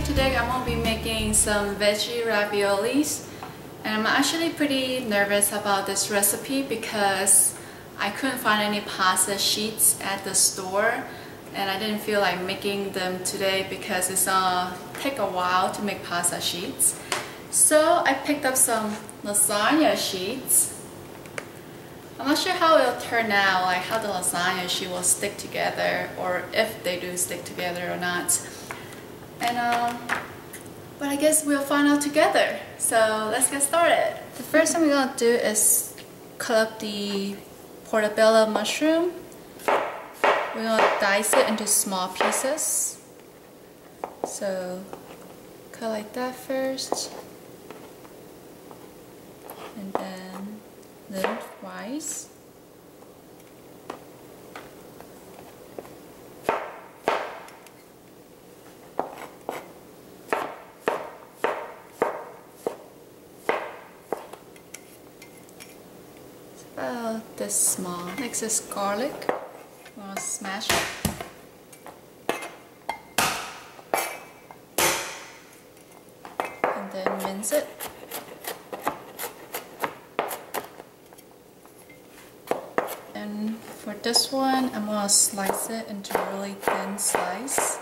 today I'm going to be making some veggie raviolis, and I'm actually pretty nervous about this recipe because I couldn't find any pasta sheets at the store, and I didn't feel like making them today because it's gonna take a while to make pasta sheets. So I picked up some lasagna sheets. I'm not sure how it'll turn out, like how the lasagna sheet will stick together, or if they do stick together or not. And but I guess we'll find out together. So let's get started. The first thing we're gonna do is cut up the portobello mushroom. We're gonna dice it into small pieces. So cut like that first, and then lengthwise. About this small. Next is garlic. I'm gonna smash it. And then mince it. And for this one, I'm gonna slice it into a really thin slice.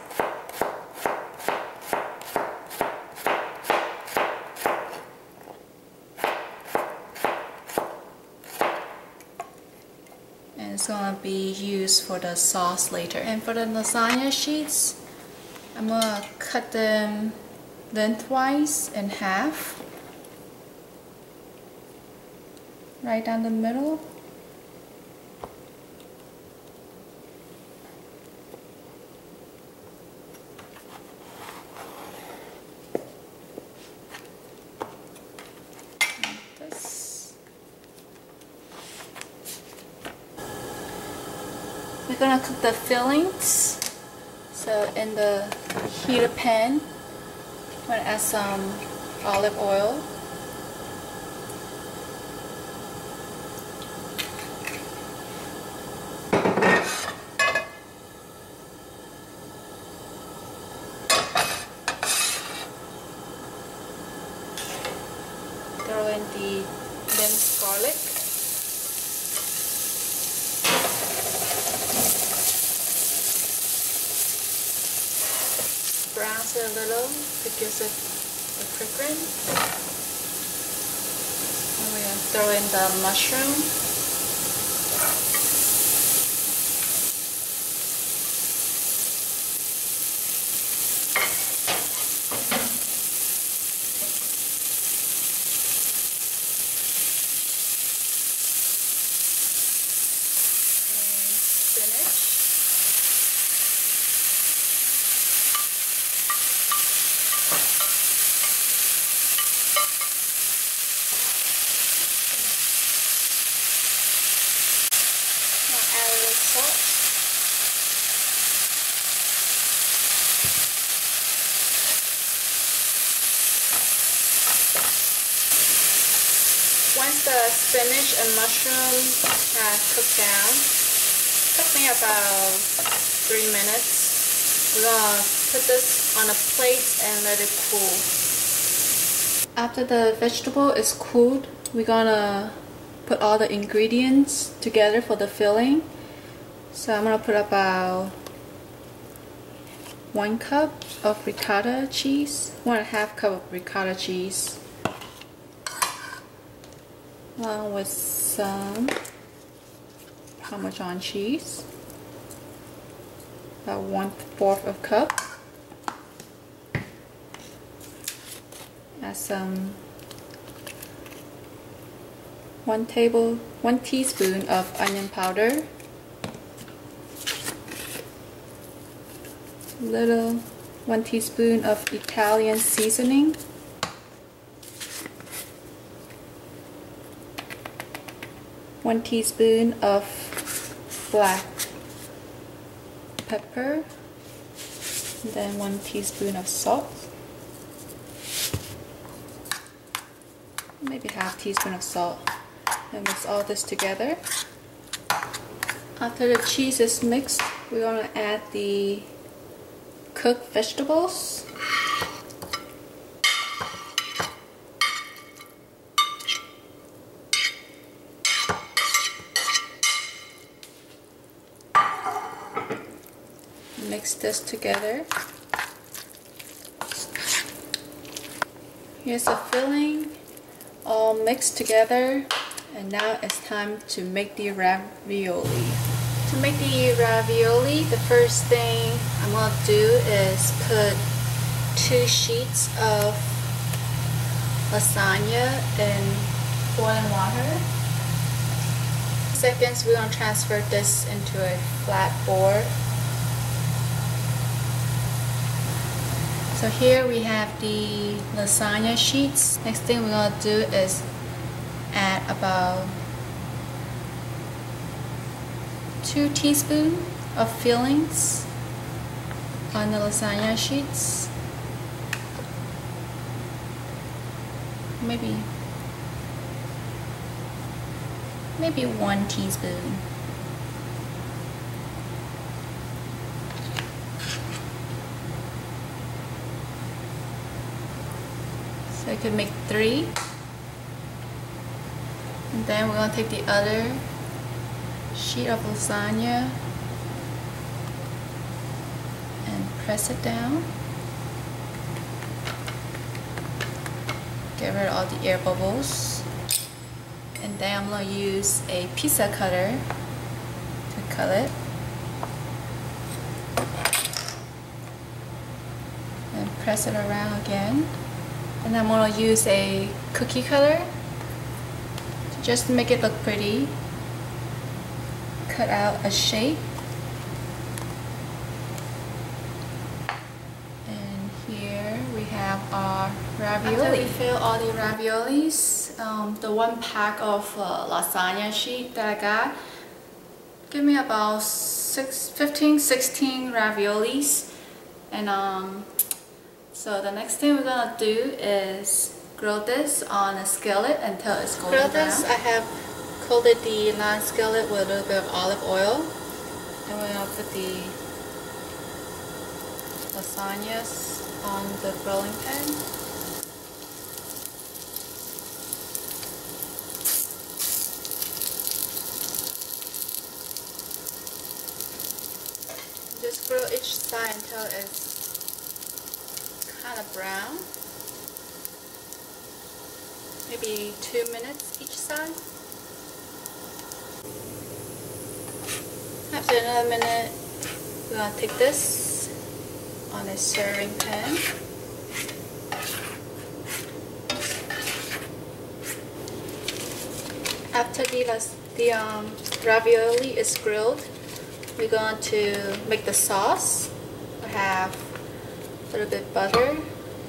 It's gonna be used for the sauce later. And for the lasagna sheets, I'm gonna cut them lengthwise in half, right down the middle. We're gonna cook the fillings. So in the heated pan, I'm gonna add some olive oil. Throw in the minced garlic. Browns it a little to give it a fragrance. And we're going to throw in the mushroom. And spinach. Salt. Once the spinach and mushroom have cooked down, took me about 3 minutes. We're gonna put this on a plate and let it cool. After the vegetable is cooled, we're gonna put all the ingredients together for the filling. So I'm going to put about 1 cup of ricotta cheese, 1.5 cup of ricotta cheese, along with some Parmesan cheese, about 1/4 of a cup. Add some 1 teaspoon of onion powder. Little 1 teaspoon of Italian seasoning, one teaspoon of black pepper, and then 1 teaspoon of salt, maybe ½ teaspoon of salt, and mix all this together. After the cheese is mixed, we're going to add the cooked vegetables. mix this together. Here's the filling all mixed together, and now it's time to make the ravioli. To make the ravioli, the first thing I'm going to do is put 2 sheets of lasagna in boiling water. Seconds, we're going to transfer this into a flat board. So here we have the lasagna sheets. Next thing we're going to do is add about 2 teaspoons of fillings on the lasagna sheets. Maybe 1 teaspoon. So I could make 3. And then we're going to take the other sheet of lasagna and press it down. Get rid of all the air bubbles. And then I'm going to use a pizza cutter to cut it. And press it around again. And I'm going to use a cookie cutter to just make it look pretty. Cut out a shape. And here we have our ravioli. After we fill all the raviolis, the 1 pack of lasagna sheet that I got give me about 15, 16 raviolis. And so the next thing we're gonna do is grill this on a skillet until it's golden brown. I have coated the non-skillet with a little bit of olive oil, and we're gonna put the lasagnas on the grilling pan. Just grill each side until it's kind of brown. Maybe 2 minutes each side. After another minute, we're going to take this on a serving pan. After the ravioli is grilled, we're going to make the sauce. We have a little bit of butter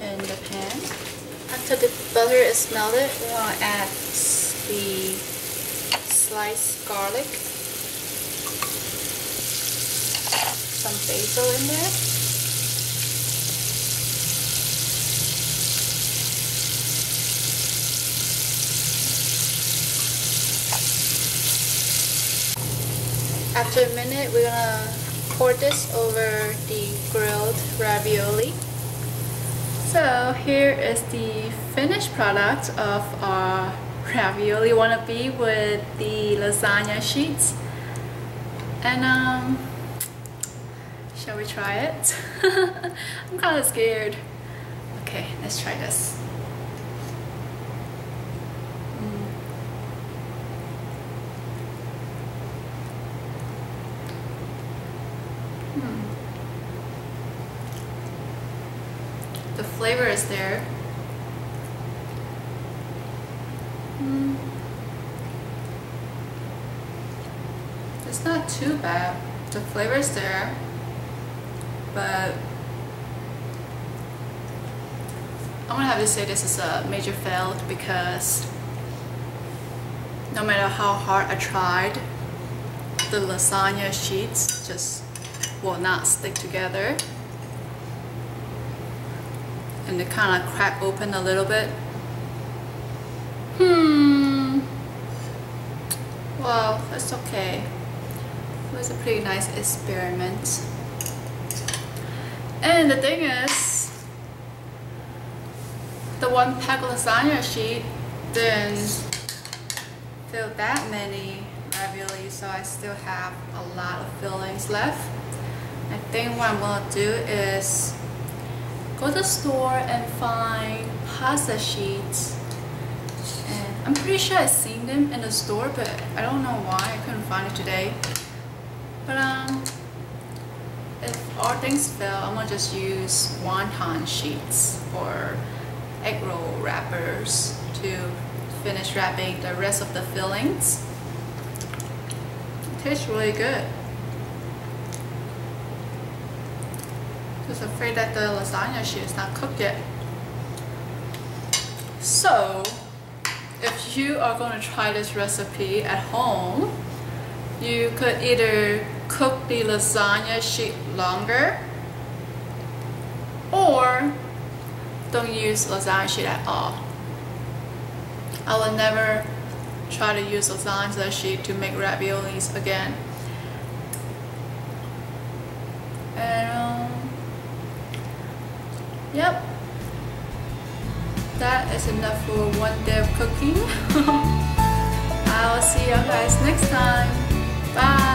in the pan. After the butter is melted, we're going to add the sliced garlic, some basil in there. After a minute, we're gonna pour this over the grilled ravioli. So here is the finished product of our ravioli wannabe with the lasagna sheets. And shall we try it? I'm kind of scared. Okay, let's try this. The flavor is there. It's not too bad. The flavor is there, but I'm gonna have to say this is a major fail because no matter how hard I tried, the lasagna sheets just will not stick together. And they kind of crack open a little bit. Well, that's okay. It was a pretty nice experiment. And the thing is, the 1 pack lasagna sheet didn't fill that many ravioli, so I still have a lot of fillings left. I think what I'm gonna do is go to the store and find pasta sheets. And I'm pretty sure I've seen them in the store, but I don't know why I couldn't find it today. But if all things fail, I'm gonna just use wonton sheets or egg roll wrappers to finish wrapping the rest of the fillings. It tastes really good. Just afraid that the lasagna sheet is not cooked yet. So, if you are going to try this recipe at home, you could either cook the lasagna sheet longer or don't use lasagna sheet at all. I will never try to use lasagna sheet to make raviolis again. And yep, that is enough for one day of cooking. I will see you guys next time. Bye.